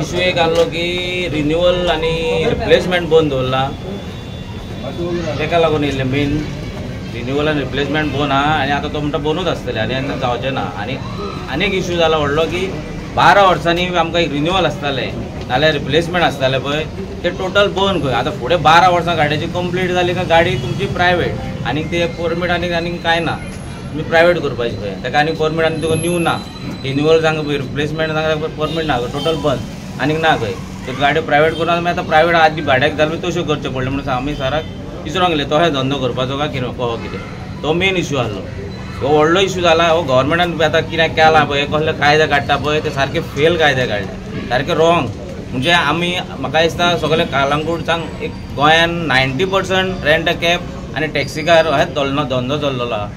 Issue एक आलो की renewal आणि रिप्लेसमेंट बंद दवरला तेका लागून येयल्ले मेन रिन्यूअल आनी रिप्लेसमेंट बंद आहा आनी आतां तो म्हणटा बंदूच आसतलें आनी आनी जावचें ना आनी एक इश्यू जाला व्हडलो की 12 वर्सांनी आमकां एक रिन्यूअल आसतालें नाल्यार रिप्लेसमेंट आसतालें पळय ते टोटल बंद खंय आतां फुडें 12 वर्सां गाडयेची कंप्लीट जाली काय गाडी तुमची प्रायवेट आनी ते परमीट आनी कांय ना तुम्ही प्रायवेट करपाची खंय ताका आनी परमीट आनी तुका न्यू ना रिन्यूअल सांग रिप्लेसमेंट सांग परमीट ना टोटल बंद आनीक ना खंय तर गाडी प्रायवेट करून आमी आतां प्रायवेट आदी भाड्याक जाल्यार तश्यो करच्यो पडल्यो म्हणून आमी सराक विचारूंक गेले तो हे धंदो करपाचो काय कितें तो मेन इश्यू आसलो हो व्हडलो इश्यू जाला हो गव्हर्मेंटान आतां कितें केलां पळय कसले कायदे काडटा पळय ते सारके फेल कायदे काडले सारके रॉंग म्हणजे आमी म्हाका दिसता सगळे कालांगूट एक गोंयान 90% रेंट कॅब आनी टॅक्सी कार हेच धंदो चल्लेलो आहा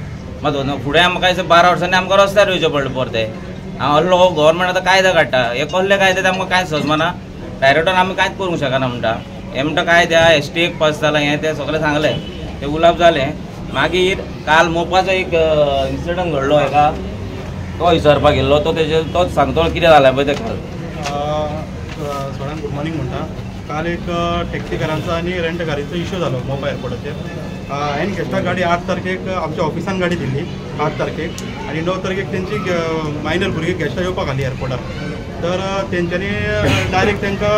मागीर फुडें म्हाका दिसता 12 वर्सांनी आमकां रस्त्यार येवचें पडलें परते हांव असलो गव्हर्मेंट आतां कायदे काडटा हे कसले कायदे ते आमकां कांयच सजमाना डायरेक्टर आमी कांयच करूंक शकना म्हणटा हे म्हणटा कायद्या एसटी एक पास जाला हें तें सगळें सांगलें तें उलाप जालें मागीर काल मोपाचो एक इन्सिडंट घडलो हेका तो विचारपाक गेल्लो तो तेजे तोच सांगतो कितें जालें पळय तें काल सगळ्यांक गुड मॉर्निंग म्हणटा काल एक टॅक्सी कारांचो आनी रेंट कारीचो इश्यू जालो मोपा एअरपोर्टाचेर हांवें गेस्टाक गाडी 8 तारखेक आमच्या ऑफिसान गाडी दिल्ली 8 तारखेक आनी 9 तारखेक तेंची मायनर भुरगीं गेस्टां येवपाक आसलीं एअरपोर्टार तर तेंच्यांनी डायरेक्ट तांकां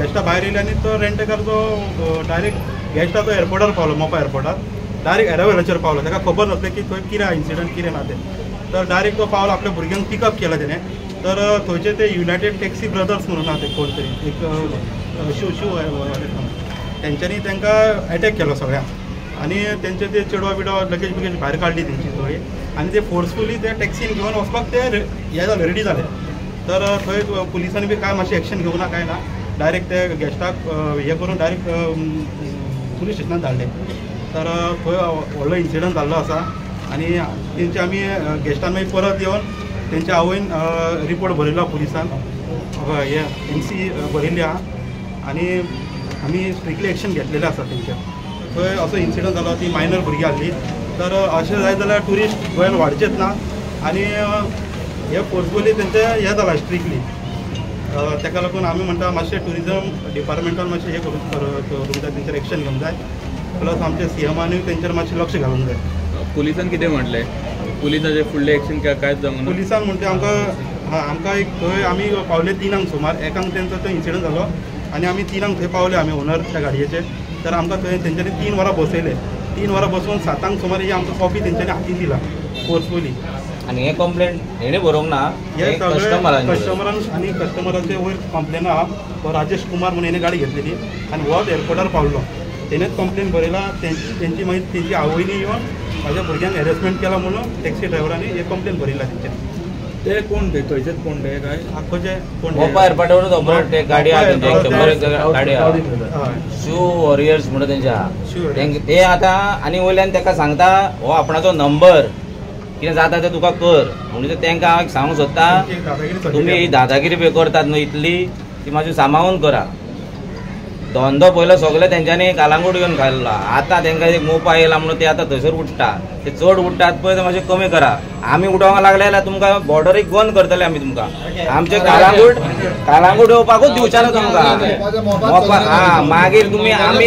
गेस्टां भायर येयली आनी तो रेंट कारचो डायरेक्ट गेस्टां तो एअरपोर्टार पावलो मोपा एअरपोर्टार डायरेक्ट एरावेलाचेर पावलो ताका खबर नासलें की थंय कितें इन्सिडंट कितें ना तें तर डायरेक्ट तो पावलो आपल्या भुरग्यांक पिकअप केला तेणें तर थंयचे ते युनायटेड टॅक्सी ब्रदर्स म्हणून आहा ते कोण तरी एक शू तेंच्यांनी तांकां एटॅक केलो सगळ्यांक आनी तेंचे ते चेडवा बिडवा लगेज बिगेज भायर काडली तेंची थंय आनी ते फोर्सफुली ते टॅक्सीन घेवन वचपाक ते हे जाले रेडी जाले तर थंय पुलिसांनी बी काय मातशें एक्शन घेवंक ना काय ना डायरेक्ट ते गेस्टाक हे करून डायरेक्ट पुलीस स्टेशनांत धाडले तर थंय व्हडलो इन्सिडंट जाल्लो आसा आनी तेंचे आमी गेस्टान मागीर परत येवन तेंच्या आवयन रिपोर्ट बरयलो पुलिसान हे MC बरयल्ली आहा आनी आमी स्ट्रिक्टली एक्शन घेतलेलें आसा तेंच्या थंय असो इन्सिडंट जालो ती मायनर भुरगीं आसली तर अशें जाय जाल्यार ट्युरिस्ट गोंयान वाडचेच ना आनी हे फोर्सफुली तेंचें हें जालां स्ट्रिक्टली ताका लागून आमी म्हणटा मातशें ट्युरिजम डिपार्टमेंटान मातशें हें करूंक जाय तेंचेर एक्शन घेवंक जाय प्लस आमच्या CMानूय तेंचेर मातशें लक्ष घालूंक जाय पुलिसान कितें म्हटलें पुलिसाचें फुडलें एक्शन कांयच जावंक ना पुलिसान म्हणटा आमकां एक थंय आमी पावले 3 सुमार एकांक तेंचो तो इन्सिडंट जालो आनी आमी 3 थंय पावले आमी ओनर त्या गाडयेचे तर आमकां थंय तेंच्यांनी 3 वरां बसयले 3 वरां बसून 7 सुमार ही आमकां कॉपी तेंच्यांनी हातीन दिला फोर्सफुली आनी हे कंप्लेंट हेणे बरोवंक ना हे कस्टमरान आनी कस्टमराचे वयर कंप्लेन आहा तो राजेश कुमार म्हणून हेणे गाडी घेतलेली आनी हो एअरपोर्टार पावलो तेणेच कंप्लेन बरयला तेंची मागीर तेंची आवयनी येवन माझ्या भुरग्यांक हॅरेसमेंट केला म्हणून टॅक्सी ड्रायव्हरांनी हे कंप्लेन बरयला तेंचे ते कोण ते थंयचेच कोण ते काय आख्खोचे कोण मोपा एअरपोर्टावरूच ऑपरेट ते गाडी आहा तेंचे गाडी आहा शू वॉरियर्स म्हणून तेंचे आहा ते आतां आनी वयल्यान ताका सांगता हो आपणाचो नंबर कितें जाता तें तुका कर म्हणजे तेंकां हांव सांगूंक सोदता तुमी ही दादागिरी पळय करतात न्हू इतली ती मातशी सांबाळून करा धंदो पयलो सगळे तेंच्यांनी कालांगूट घेवन घाल्ला आतां तेंकां एक मोपा येयला म्हणून ते आतां थंयसर उठ्ठा ते चड उठ्ठात पळय ते मातशें कमी करा आमी उठोवंक लागले जाल्यार तुमकां बॉर्डरीक बंद करतले आमी तुमकां आमचे कालांगूट येवपाकूच दिवचे ना तुमकां मोपा मागीर तुमी आमी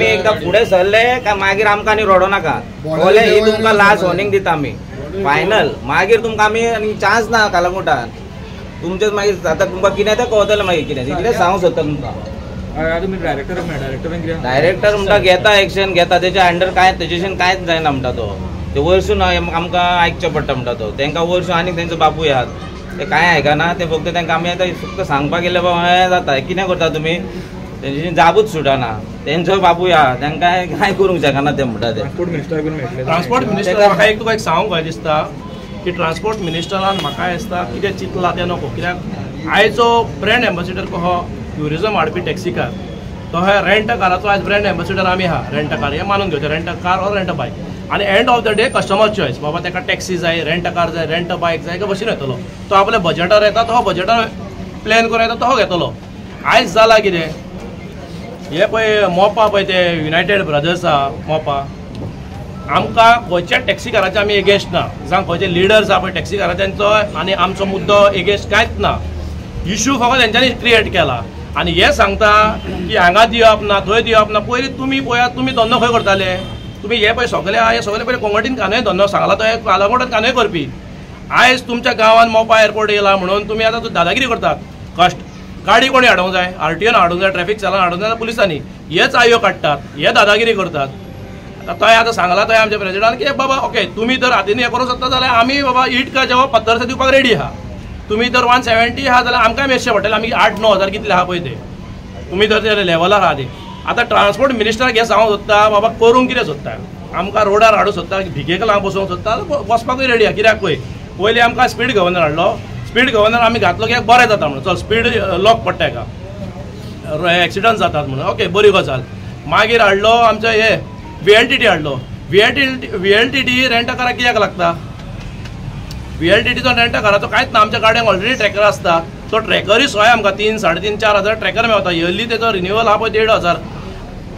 एकदां फुडें सरले काय मागीर आमकां आनी रडो नाका बोले ही तुमकां लास्ट वॉर्निंग दिता आमी फायनल मागीर तुमकां आमी आनी चान्स ना कालांगूटान तुमचेच मागीर आतां तुमकां कितें तें कळटलें मागीर कितें इतलें सांगूंक सोदता तुमकां डायरेक्टर म्हणटा घेता एक्शन घेता तेच्या अंडर काय तेजेशन कांयच जायना म्हणटा तो ते वयरसून आमकां आयकचें पडटा म्हणटा तो तेंकां वयरसून आनीक तेंचो बापूय आहात ते कांय आयकना ते फक्त तेंकां आमी आतां फक्त सांगपाक गेले बाबा हें जाता कितें करता तुमी तेंची जाबूच सुटना तेंचो बापूय आहा तेंकां कांय करूंक शकना ते म्हणटा ते ट्रान्सपोर्ट मिनिस्टर म्हाका तुका एक सांगूंक काय दिसता की ट्रान्सपोर्ट मिनिस्टरान म्हाका दिसता कितें चिंतलां तें नको कित्याक आयचो ब्रँड एम्बेसिडर कहो ट्युरिजम हाडपी टॅक्सी कार तो हे रेंट काराचो आयज ब्रँड एम्बेसिडर आमी आहा रेंट कार हे मानून घेवचें रेंट कार और रेंट बायक आनी end of the day customer choice बाबा ताका टॅक्सी जाय रेंट कार जाय रेंट बायक जाय काय भशेन येतलो तो आपल्या बजेटार येता तो बजेटार प्लॅन करून येता तो घेतलो आयज जाला कितें हे पळय मोपा पळय ते युनायटेड ब्रदर्स आहा मोपा आमकां गोंयच्या टॅक्सी काराचे आमी एगेन्स्ट ना जावं खंयचे लिडर्स आहा पळय टॅक्सी काराच्यांचो आनी आमचो मुद्दो एगेन्स्ट कांयच ना इश्यू फकत तेंच्यांनी क्रिएट केला आनी हे सांगता की हांगा दिवप ना थंय दिवप ना. पयलीं तुमी पळयात तुमी धंदो खंय करताले. तुमी हे पळय सगळे हे सगळे पयलीं कोंगटीन कांदे धंदो सांगला तो एक कालांगोटात कांदे करपी. आयज तुमच्या गांवांत मोपा एअरपोर्ट येयला म्हणून तुमी आतां दादागिरी करतात. गाडी कोणी हाडूंक जाय, RTOन हाडूंक जाय, ट्रॅफिक चलान हाडूंक जाय, पुलिसांनी हेच आयो काडटात, हे दादागिरी करतात. तोय आतां सांगला थंय आमच्या प्रेसिडेंटान की बाबा ओके तुमी जर हातीन हें करूंक शकता जाल्यार आमी बाबा ईट का जेव्हा पत्तरसे दिवपाक रेडी आहा. तुमी जर 170 आहा जाल्यार आमकां मेळचें पडटलें. आमी 8-9 हजार कितले आहा पळय ते तुमी जर ते लेवलार आहा ते. आतां ट्रान्सपोर्ट मिनिस्टराक हें सांगूंक सोदता बाबा करूंक कितें सोदता, आमकां रोडार हाडूंक सोदता, भिकेक लावन बसोवंक सोदता, बसपाकूय रेडी आहा. कित्याक पळय पयलीं आमकां स्पीड गव्हर्नर हाडलो, स्पीड गव्हर्नर आमी घातलो की बरें जाता म्हणून, चल स्पीड लॉक पडटा हेका, एक्सिडंट जातात म्हणून, ओके बरी गजाल. मागीर हाडलो आमचो हे VLTT हाडलो. VLTT रेंटा काराक कित्याक लागता. VLTTचो रेंटा काराचो कांयच ना. आमच्या गाडयांक ऑलरेडी ट्रॅकर आसता. तो ट्रॅकरूय सोय आमकां 3-3.5-4 हजार ट्रॅकर मेळटा. इयरली तेजो रिन्युअल आहा पळय 1.5 हजार.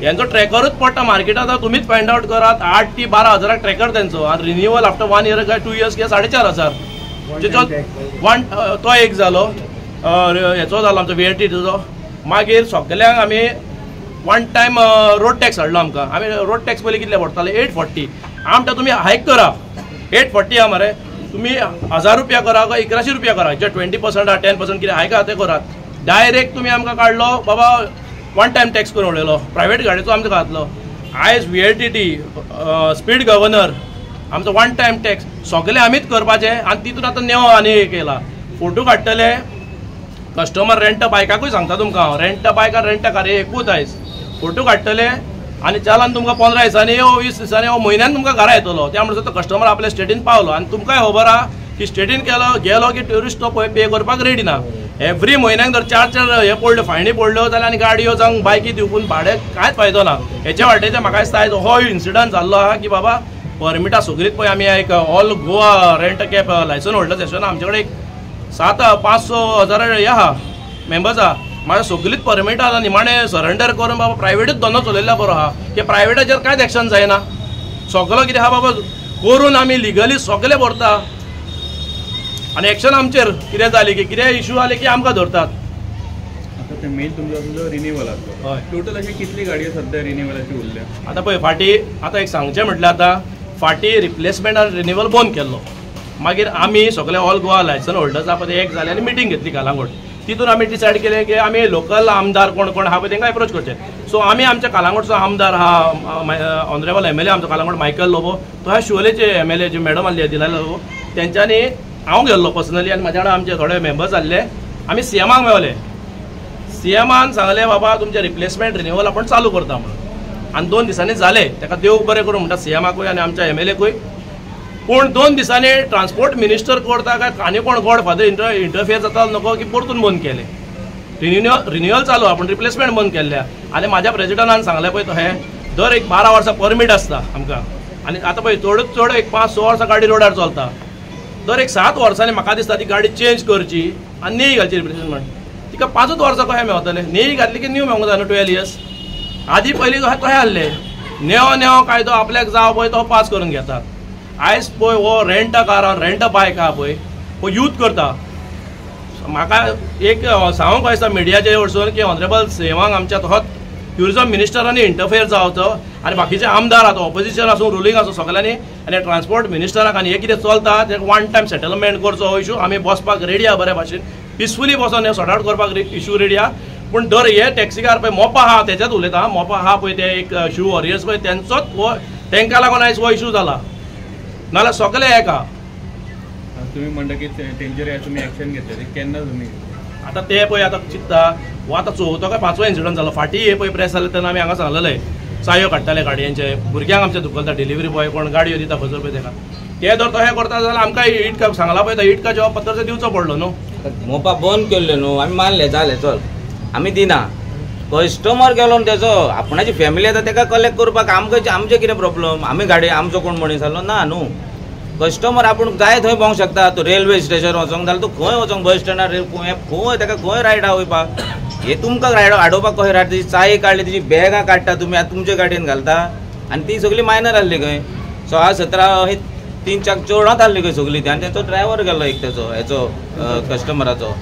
हेंचो ट्रॅकरूच पडटा मार्केटांत. तुमीच फायंड आउट करात 8 ते 12 हजाराक ट्रॅकर तेंचो आनी रिन्युअल आफ्टर 1 इयर काय 2 इयर्स किंवा 4.5 हजार. तो एक जालो. हेचो जालो आमचो VLTTचो. मागीर सगल्यांक आमी वन टायम रोड टॅक्स हाडलो. आमकां आमी रोड टॅक्स पयलीं कितले पडटाले 840. आमकां तुमी हायक करा 840 आहा मरे. तुमी 1000 रुपया करा काय 1100 रुपया करा, जे 20% 10% कितें हायक आहा ते करात. डायरेक्ट तुमी आमकां काडलो बाबा वन टायम टॅक्स करून उडयलो. प्रायवेट गाडयेचो आमकां घातलो. आयज VLTT स्पीड गव्हर्नर आमचो वन टायम टॅक्स सगळे आमीच करपाचे आनी तितून आतां नेवो आनी एक येयला. फोटो काडटले कस्टमर रेंट बायकाकूय सांगता तुमकां हांव, रेंट बायक आनी रेंट कार एकूच आयज. फोटो काडटले आनी चालान तुमकां 15 दिसांनी येवं 20 दिसांनी येवं म्हयन्यान तुमकां घरा येतलो. त्या म्हणून तो कस्टमर आपल्या स्टेटीन पावलो आनी तुमकांय खबर आहा की स्टेटीन गेलो की ट्युरिस्ट तो पळय पे करपाक रेडी ना. एवरी म्हयन्याक जर 4 हे पडल्यो फायनी पडल्यो जाल्यार आनी गाडयो जावं बायकी दिवपून भाडे कांयच फायदो ना. हेच्या वाटेचे म्हाका दिसता आयज हो इन्सिडंट जाल्लो आहा की बाबा परमिटा सगळीच पळय आमी एक all Goa rent cab licence holders association आमचे कडेन 500 हजार हे आहा मेंबर्स आहा. म्हाका सगळीच परमिटा आतां निमाणें सरेंडर करून बाबा प्रायवेटूच धंदो चलयल्ल्या बरो आहा की प्रायवेटाचेर कांयच एक्शन जायना. सगळो कितें आहा बाबा करून आमी लिगली सगळे भरता आनी एक्शन आमचेर कितें जाली की कितें इश्यू जाले की आमकां धरतात. आता ते मेन तुमचो रिन्युअल आसलो. हय टोटल अशी कितली गाडयो सध्या रिन्युअलाची उरल्या. आतां पळय फाटीं आतां एक सांगचें म्हटल्यार आतां फाटीं रिप्लेसमेंट आनी रिन्युअल बंद केल्लो. मागीर आमी सगळे ऑल गोवा लायसन होल्डर्स आहा पळय एक जाले आनी मिटींग घेतली कालांगूट. तितून आमी डिसायड केलें की आमी लोकल आमदार कोण कोण आहा पळय तांकां एप्रोच करचें. सो आमी आमच्या कालांगूटचो आमदार आहा ऑनरेबल MLA आमचो कालांगूट मायकल लोबो, तो ह्या शिवोलेचे MLA जे मॅडम आसली दिलाले लोबो, तेंच्यांनी हांव गेल्लो पर्सनली आनी म्हाज्या वांगडा आमचे थोडे मेंबर्स आसले. आमी CMाक मेळले. CMान सांगलें बाबा तुमचें रिप्लेसमेंट रिन्युअल आपण चालू करता म्हणून. आनी 2 दिसांनी जालें. ताका देव बरें करूं म्हणटा CMाकूय आनी आमच्या MLAकूय. पूण 2 दिसांनी ट्रान्सपोर्ट मिनिस्टर करता काय आनी कोण गॉड फादर इंटरफियर जाता नको की परतून बंद केलें. रिन्युअल चालू आपूण रिप्लेसमेंट बंद केल्ल्या. आनी म्हाज्या प्रेसिडेंटान सांगलें पळय तो हे दर एक 12 वर्सां परमीट आसता आमकां. आनी आतां पळय चडूच चड एक 5-6 वर्सां गाडी रोडार चलता. दर एक 7 वर्सांनी म्हाका दिसता ती गाडी चेंज करची आनी न्ही घालची रिप्लेसमेंट. तिका 5 वर्सां कशें मेळटलें. न्ही घातली की न्यू मेळूंक जाय न्हू 12 इयर्स. आदी पयलीं कशें आहलें नेवो कायदो आपल्याक जावं पळय तो पास करून घेतात. आयज पळय हो रेंट कार रेंट बायक आहा पळय हो यूथ करता. म्हाका एक सांगूंक दिसता मिडियाचे वरसून की ऑनरेबल CMाक आमच्या तोच ट्युरिजम मिनिस्टरांनी इंटरफियर जावचो आनी बाकीचे आमदार आसा ऑपोजिशन आसूं रुलींग आसूं सगळ्यांनी आनी ट्रान्सपोर्ट मिनिस्टराक आनी हे कितें चलता ते वन टायम सेटलमेंट करचो. हो इशू आमी बसपाक रेडी आहा बऱ्या भाशेन पिसफुली बसून हे सॉर्ट आउट करपाक इशू रेडी आहा. पूण दर हे टॅक्सीकार पळय मोपा आहा तेच्याच उलयता. मोपा आहा पळय ते एक शू वॉरियर्स पळय तेंचोच हो तांकां लागून आयज हो इशू जाला. नाल्यार सगळे एका तुम्ही म्हणटा की तेंचेर तुमी एक्शन घेतले केन्ना तुमी आतां ते पळय आतां चित्ता हो आतां 4थो काय 5वो इन्सिडंट जालो. फाटीं हे पळय प्रेस जाले तेन्ना आमी हांगा सांगलेले सायो काडटाले गाडयांचे भुरग्यांक आमचे धुकलता डिलिव्हरी बॉय कोण गाडयो दिता खंयसर पळय ताका ते जर तो हें करता जाल्यार आमकां इटका सांगला पळय तो इटका जेव्हा पत्तरचो दिवचो पडलो न्हू. मोपा बंद केल्ले न्हू आमी मानले जालें चल आमी दिना. कस्टमर गेलो तेजो आपणाची फॅमिली येता ताका कलेक्ट करपाक आमचें कितें प्रॉब्लम. आमी गाडी आमचो कोण मनीस आसलो ना न्हू. कस्टमर आपूण जाय थंय भोंवंक शकता. तूं रेल्वे स्टेशन वचोंक जाल्यार तूं खंय वचोंक बस स्टँडार खंय ताका खंय रायडा वयपाक हे तुमकां रायड हाडोवपाक कशें रायड तेजी चाय काडली तेजी बॅगां काडटा तुमी आतां तुमचे गाडयेन घालता आनी ती सगळी मायनर आहली खंय 16-17 3 चोडांत आहली खंय सगळी ती आनी तेचो ड्रायव्हर गेलो एक तेचो हेचो कस्टमराचो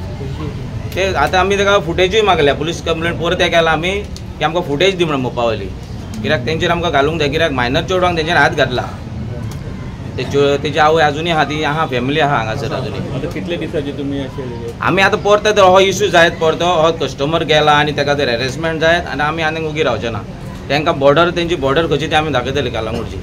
ते आतां आमी ताका फुटेजूय मागल्या पुलीस कंप्लेंट परत हें केला आमी की आमकां फुटेज दी म्हणून मोपावली कित्याक तेंचेर आमकां घालूंक जाय कित्याक मायनर चेडवांक तेंचेर हात घातला तेजी आवय अजुनूय आहा ती आहा फॅमिली आहा हांगासर अजुनूय आता कितले दिसाचे तुम्ही अशे आमी आतां परत हो इश्यू जायत परतो हो कस्टमर गेला आनी ताका ते हॅरेसमेंट जायत आनी आमी आनीक उगी रावचे ना तांकां बॉर्डर तेंची बॉर्डर खंयची ती आमी दाखयतली कालांगूटची